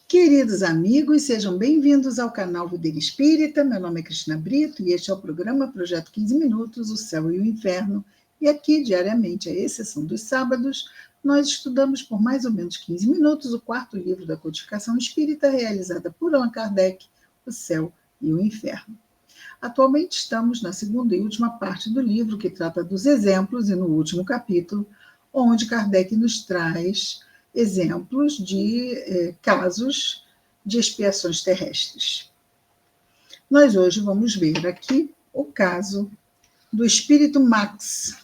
Queridos amigos, sejam bem-vindos ao canal Vida Espírita. Meu nome é Cristina Brito e este é o programa Projeto 15 Minutos, o Céu e o Inferno. E aqui, diariamente, à exceção dos sábados, nós estudamos por mais ou menos 15 minutos o quarto livro da Codificação Espírita, realizada por Allan Kardec, O Céu e o Inferno. Atualmente estamos na segunda e última parte do livro, que trata dos exemplos, e no último capítulo, onde Kardec nos traz exemplos de casos de expiações terrestres. Nós hoje vamos ver aqui o caso do espírito Max,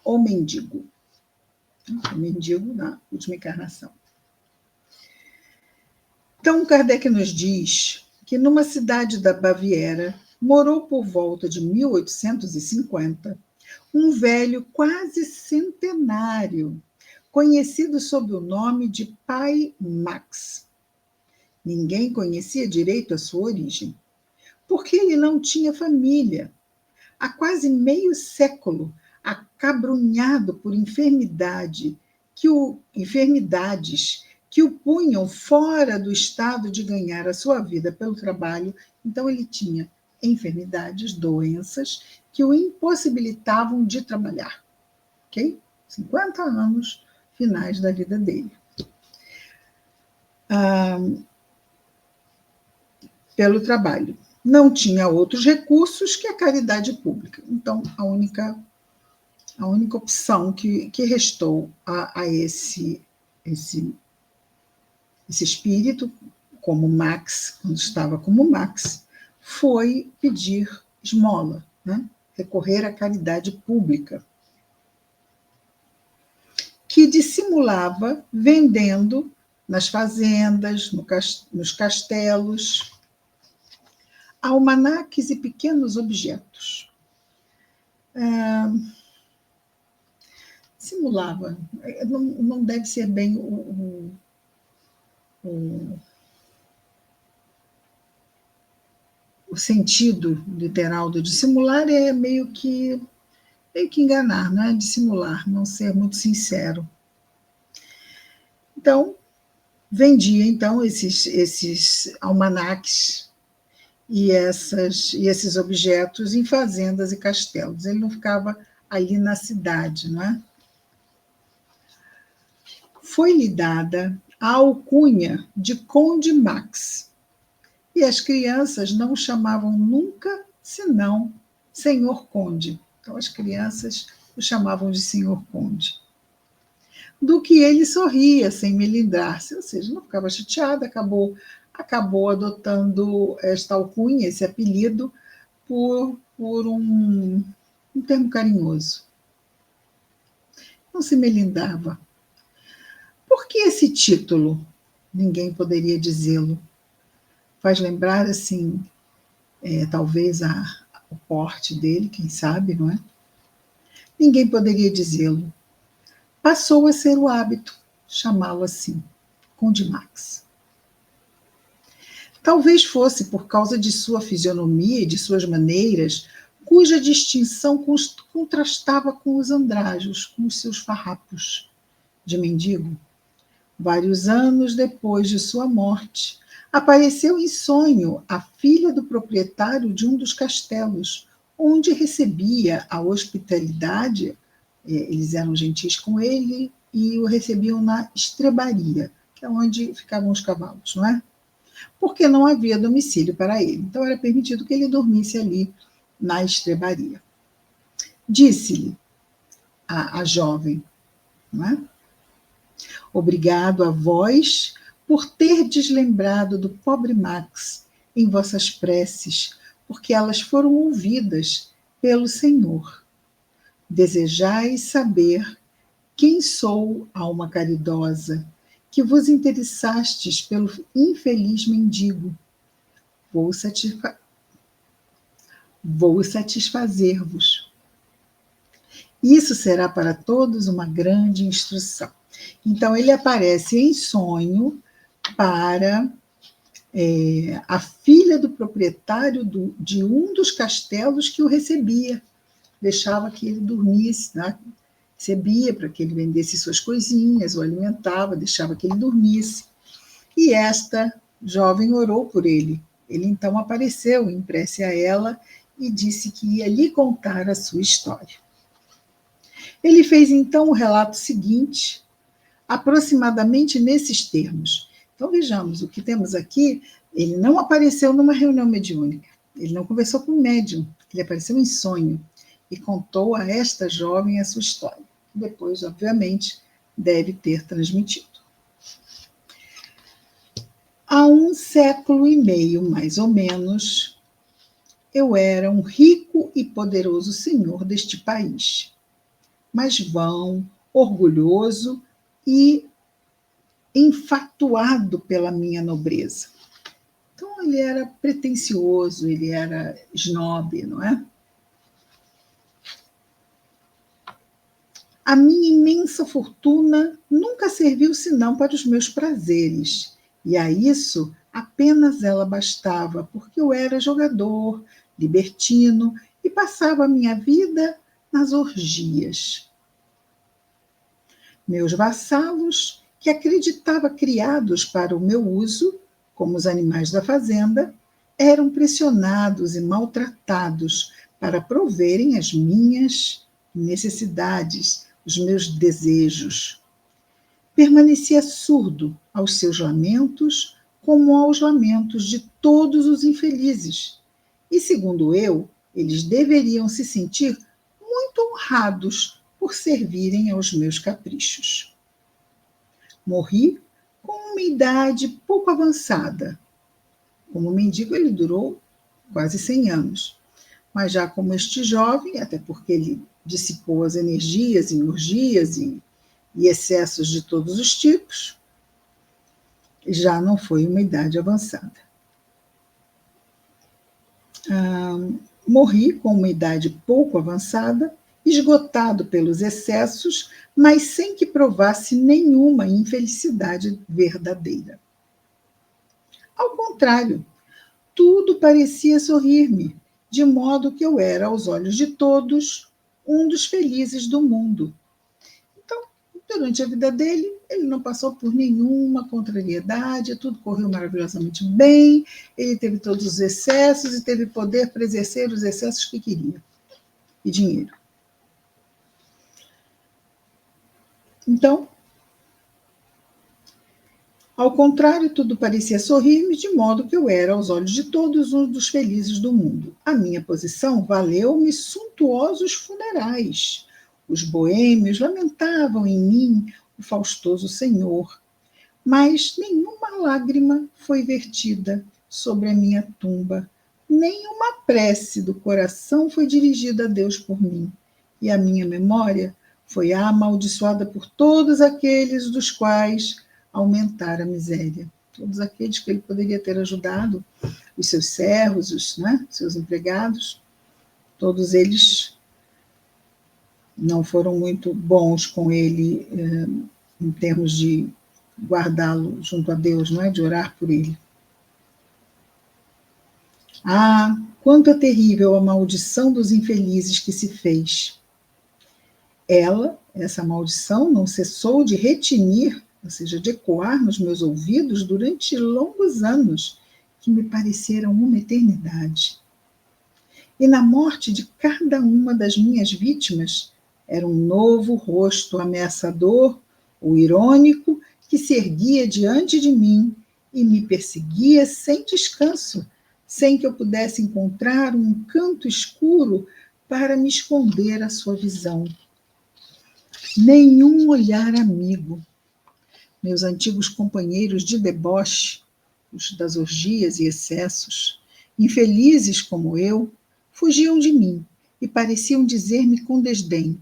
ou mendigo. O mendigo na última encarnação. Então, Kardec nos diz que numa cidade da Baviera morou por volta de 1850 um velho quase centenário, conhecido sob o nome de Pai Max. Ninguém conhecia direito a sua origem, porque ele não tinha família. Há quase meio século, acabrunhado por enfermidades que o punham fora do estado de ganhar a sua vida pelo trabalho. Então, ele tinha enfermidades, doenças, que o impossibilitavam de trabalhar. Ok? 50 anos finais da vida dele. Pelo trabalho. Não tinha outros recursos que a caridade pública. Então, a única opção que restou a esse espírito, como Max, quando estava como Max, foi pedir esmola, né? Recorrer à caridade pública, que dissimulava vendendo nas fazendas, nos castelos, almanaques e pequenos objetos. Simulava, não deve ser bem o sentido literal do dissimular, é meio que enganar, né? Dissimular, não ser muito sincero. Então, vendia então esses almanaques e esses objetos em fazendas e castelos. Ele não ficava ali na cidade, não é? Foi-lhe dada a alcunha de Conde Max, e as crianças não o chamavam nunca senão Senhor Conde. Então, as crianças o chamavam de Senhor Conde. Do que ele sorria, sem melindrar-se, ou seja, não ficava chateado, acabou adotando esta alcunha, esse apelido, por um termo carinhoso. Não se melindrava. Por que esse título? Ninguém poderia dizê-lo. Faz lembrar, assim, talvez o porte dele, quem sabe, não é? Ninguém poderia dizê-lo. Passou a ser o hábito chamá-lo assim, Conde Max. Talvez fosse por causa de sua fisionomia e de suas maneiras, cuja distinção contrastava com os andrajos, com os seus farrapos de mendigo. Vários anos depois de sua morte, apareceu em sonho a filha do proprietário de um dos castelos, onde recebia a hospitalidade. Eles eram gentis com ele e o recebiam na estrebaria, que é onde ficavam os cavalos, não é? Porque não havia domicílio para ele. Então, era permitido que ele dormisse ali na estrebaria. Disse-lhe a jovem, não é? Obrigado a vós por ter deslembrado do pobre Max em vossas preces, porque elas foram ouvidas pelo Senhor. Desejais saber quem sou, alma caridosa, que vos interessastes pelo infeliz mendigo. Vou satisfazer-vos. Isso será para todos uma grande instrução. Então, ele aparece em sonho para a filha do proprietário de um dos castelos que o recebia. Deixava que ele dormisse, né? Recebia para que ele vendesse suas coisinhas, o alimentava, deixava que ele dormisse. E esta jovem orou por ele. Ele então apareceu em prece a ela e disse que ia lhe contar a sua história. Ele fez então o relato seguinte, aproximadamente nesses termos. Então vejamos, o que temos aqui, ele não apareceu numa reunião mediúnica, ele não conversou com o médium, ele apareceu em sonho e contou a esta jovem a sua história. Depois, obviamente, deve ter transmitido. Há 1,5 séculos, mais ou menos, eu era um rico e poderoso senhor deste país, mas vão, orgulhoso e enfatuado pela minha nobreza. Então, ele era pretensioso, ele era snob, não é? A minha imensa fortuna nunca serviu senão para os meus prazeres, e a isso apenas ela bastava, porque eu era jogador, libertino e passava a minha vida nas orgias. Meus vassalos, que acreditava criados para o meu uso, como os animais da fazenda, eram pressionados e maltratados para proverem as minhas necessidades, os meus desejos. Permanecia surdo aos seus lamentos, como aos lamentos de todos os infelizes. E, segundo eu, eles deveriam se sentir muito honrados por servirem aos meus caprichos. Morri com uma idade pouco avançada. Como mendigo, ele durou quase 100 anos. Mas já como este jovem, até porque ele dissipou as energias em orgias e excessos de todos os tipos, já não foi uma idade avançada. Morri com uma idade pouco avançada, esgotado pelos excessos, mas sem que provasse nenhuma infelicidade verdadeira. Ao contrário, tudo parecia sorrir-me, de modo que eu era, aos olhos de todos, um dos felizes do mundo. Então, durante a vida dele, ele não passou por nenhuma contrariedade, tudo correu maravilhosamente bem, ele teve todos os excessos e teve poder para exercer os excessos que queria, e dinheiro. Então, ao contrário, tudo parecia sorrir-me, de modo que eu era, aos olhos de todos, um dos felizes do mundo. A minha posição valeu-me suntuosos funerais. Os boêmios lamentavam em mim o faustoso senhor, mas nenhuma lágrima foi vertida sobre a minha tumba, nenhuma prece do coração foi dirigida a Deus por mim, e a minha memória foi amaldiçoada por todos aqueles dos quais aumentar a miséria. Todos aqueles que ele poderia ter ajudado, os seus servos, os seus empregados, todos eles não foram muito bons com ele em termos de guardá-lo junto a Deus, de orar por ele. Ah, quanto é terrível a maldição dos infelizes que se fez. Essa maldição, não cessou de retinir, ou seja, de ecoar nos meus ouvidos durante longos anos, que me pareceram uma eternidade. E na morte de cada uma das minhas vítimas era um novo rosto ameaçador ou irônico que se erguia diante de mim e me perseguia sem descanso, sem que eu pudesse encontrar um canto escuro para me esconder à sua visão. Nenhum olhar amigo. Meus antigos companheiros de deboche, os das orgias e excessos, infelizes como eu, fugiam de mim e pareciam dizer-me com desdém: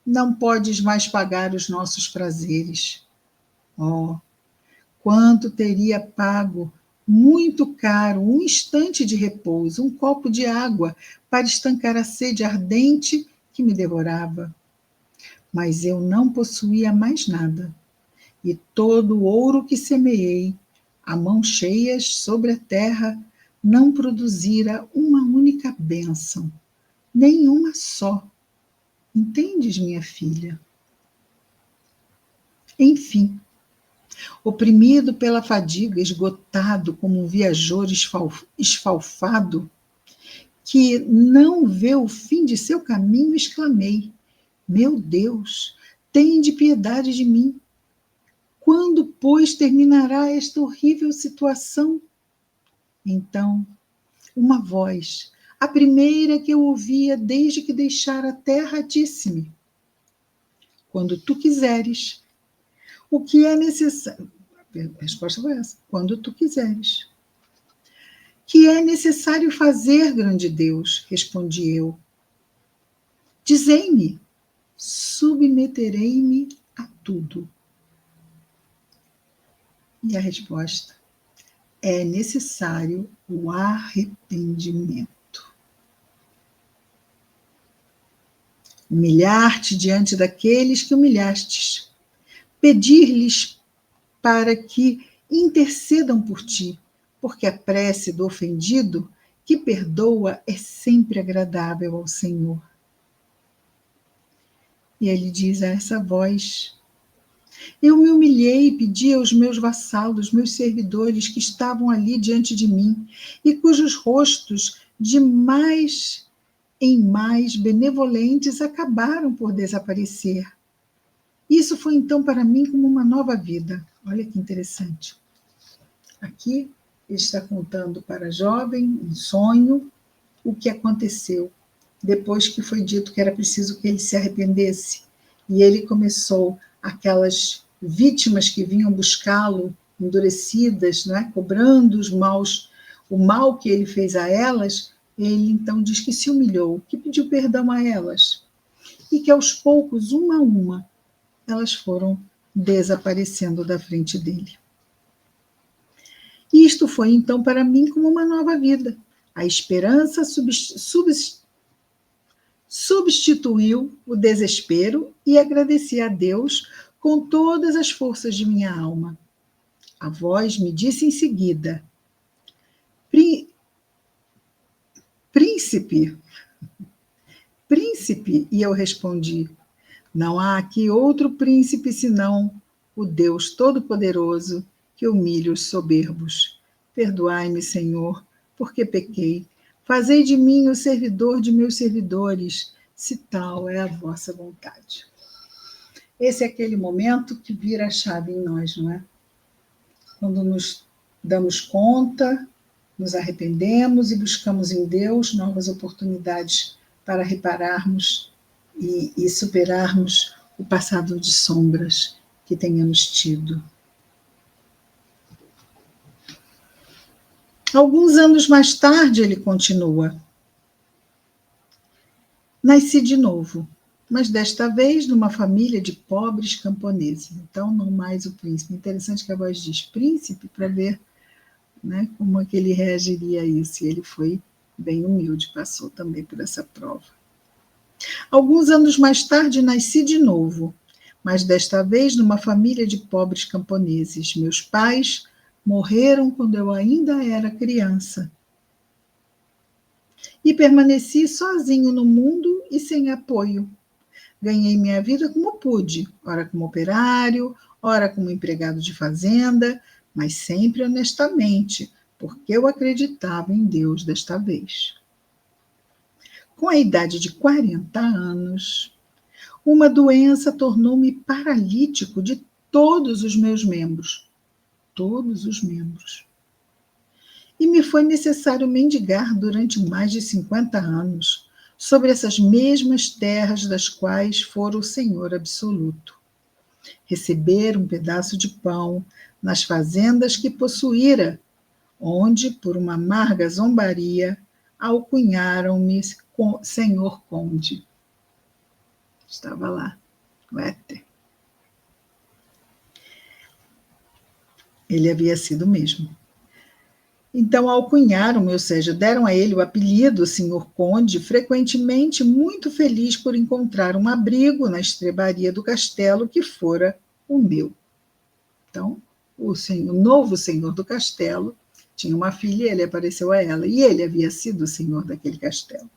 não podes mais pagar os nossos prazeres. Oh, quanto teria pago, muito caro, um instante de repouso, um copo de água para estancar a sede ardente que me devorava. Mas eu não possuía mais nada, e todo o ouro que semeei, a mãos cheias sobre a terra, não produzira uma única bênção, nenhuma só. Entendes, minha filha? Enfim, Oprimido pela fadiga, esgotado como um viajor esfalfado, que não vê o fim de seu caminho, exclamei: meu Deus, tende piedade de mim. Quando, pois, terminará esta horrível situação? Então, uma voz, a primeira que eu ouvia desde que deixara a terra, disse-me: quando tu quiseres, o que é necessário? A resposta foi essa: quando tu quiseres. Que é necessário fazer, grande Deus? Respondi eu. Dizei-me, submeterei-me a tudo. E a resposta: é necessário o arrependimento. Humilhar-te diante daqueles que humilhastes. Pedir-lhes para que intercedam por ti, porque a prece do ofendido que perdoa é sempre agradável ao Senhor. E ele diz a essa voz: eu me humilhei e pedi aos meus vassalos, meus servidores que estavam ali diante de mim e cujos rostos de mais em mais benevolentes acabaram por desaparecer. Isso foi então para mim como uma nova vida. Olha que interessante. Aqui ele está contando para a jovem, em sonho, o que aconteceu depois que foi dito que era preciso que ele se arrependesse. E ele começou, aquelas vítimas que vinham buscá-lo, endurecidas, não é? Cobrando o mal que ele fez a elas, ele então diz que se humilhou, que pediu perdão a elas. E que aos poucos, uma a uma, elas foram desaparecendo da frente dele. E isto foi então para mim como uma nova vida. A esperança substituiu o desespero e agradeci a Deus com todas as forças de minha alma. A voz me disse em seguida: Príncipe, príncipe, e eu respondi: não há aqui outro príncipe senão o Deus Todo-Poderoso que humilha os soberbos. Perdoai-me, Senhor, porque pequei. Fazei de mim o servidor de meus servidores, se tal é a vossa vontade. Esse é aquele momento que vira a chave em nós, não é? Quando nos damos conta, nos arrependemos e buscamos em Deus novas oportunidades para repararmos e superarmos o passado de sombras que tenhamos tido. Alguns anos mais tarde, ele continua: nasci de novo, mas desta vez numa família de pobres camponeses. Então, não mais o príncipe. Interessante que a voz diz príncipe para ver, né, como é que ele reagiria a isso. E ele foi bem humilde, passou também por essa prova. Alguns anos mais tarde, nasci de novo, mas desta vez numa família de pobres camponeses. Meus pais morreram quando eu ainda era criança. E permaneci sozinho no mundo e sem apoio. Ganhei minha vida como pude, ora como operário, ora como empregado de fazenda, mas sempre honestamente, porque eu acreditava em Deus desta vez. Com a idade de 40 anos, uma doença tornou-me paralítico de todos os meus membros. Todos os membros. E me foi necessário mendigar durante mais de 50 anos sobre essas mesmas terras das quais fora o Senhor absoluto. Receber um pedaço de pão nas fazendas que possuíra, onde, por uma amarga zombaria, alcunharam-me Senhor Conde. Estava lá, o Éter. Ele havia sido mesmo. Então alcunharam-me, ou seja, deram a ele o apelido Senhor Conde, frequentemente muito feliz por encontrar um abrigo na estrebaria do castelo que fora o meu. Então, o novo senhor do castelo tinha uma filha, ele apareceu a ela, e ele havia sido o senhor daquele castelo.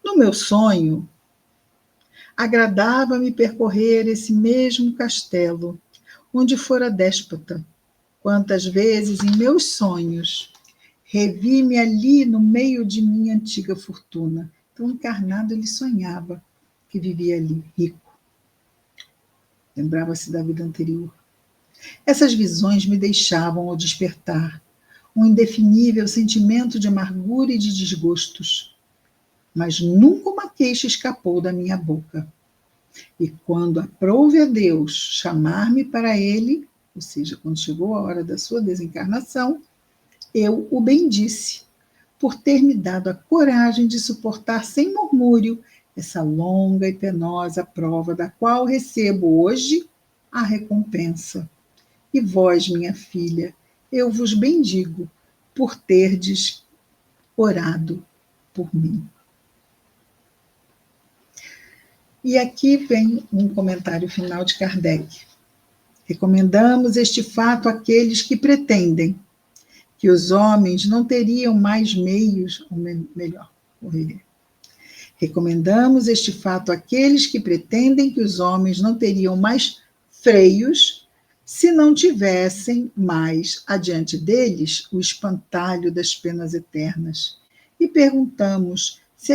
No meu sonho, Agradava-me percorrer esse mesmo castelo, onde fora déspota. Quantas vezes em meus sonhos revi-me ali no meio de minha antiga fortuna. Então, encarnado, ele sonhava que vivia ali, rico. Lembrava-se da vida anterior. Essas visões me deixavam, ao despertar, um indefinível sentimento de amargura e de desgostos. Mas nunca uma queixa escapou da minha boca. E quando aprouve a Deus chamar-me para ele, ou seja, quando chegou a hora da sua desencarnação, eu o bendisse por ter me dado a coragem de suportar sem murmúrio essa longa e penosa prova da qual recebo hoje a recompensa. E vós, minha filha, eu vos bendigo por terdes orado por mim. E aqui vem um comentário final de Kardec. Recomendamos este fato àqueles que pretendem que os homens não teriam mais meios, ou melhor, recomendamos este fato àqueles que pretendem que os homens não teriam mais freios se não tivessem mais adiante deles o espantalho das penas eternas. E perguntamos se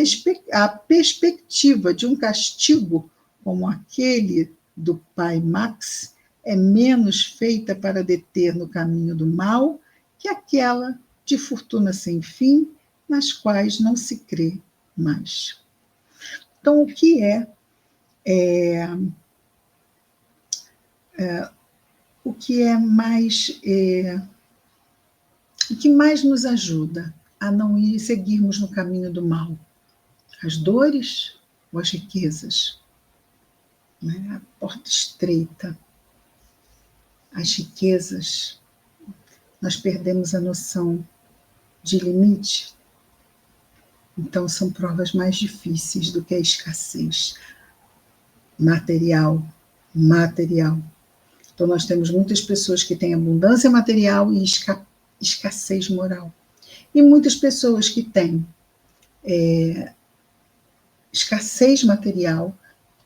a perspectiva de um castigo como aquele do pai Max é menos feita para deter no caminho do mal que aquela de fortuna sem fim, nas quais não se crê mais. Então, o que mais nos ajuda a não seguirmos no caminho do mal? As dores ou as riquezas? Né? A porta estreita. As riquezas, nós perdemos a noção de limite. Então, são provas mais difíceis do que a escassez material. Então, nós temos muitas pessoas que têm abundância material e escassez moral. E muitas pessoas que têm escassez material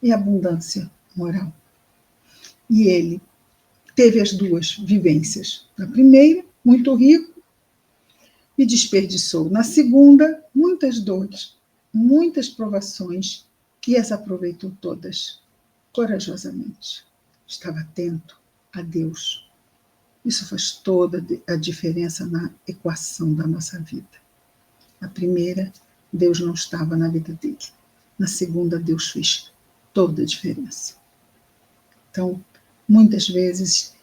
e abundância moral. E ele teve as duas vivências. Na primeira, muito rico e desperdiçou. Na segunda, muitas dores, muitas provações e as aproveitou todas corajosamente. Estava atento a Deus. Isso faz toda a diferença na equação da nossa vida. Na primeira, Deus não estava na vida dele. Na segunda, Deus fez toda a diferença. Então, muitas vezes,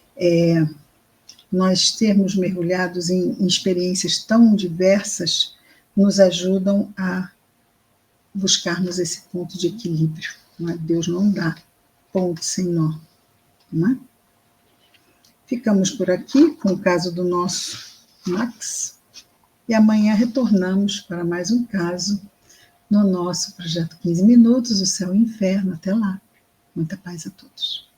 nós termos mergulhados em experiências tão diversas nos ajudam a buscarmos esse ponto de equilíbrio. Não é? Deus não dá ponto sem nó. Não é? Ficamos por aqui com o caso do nosso Max e amanhã retornamos para mais um caso no nosso projeto 15 Minutos, o Céu e o Inferno. Até lá. Muita paz a todos.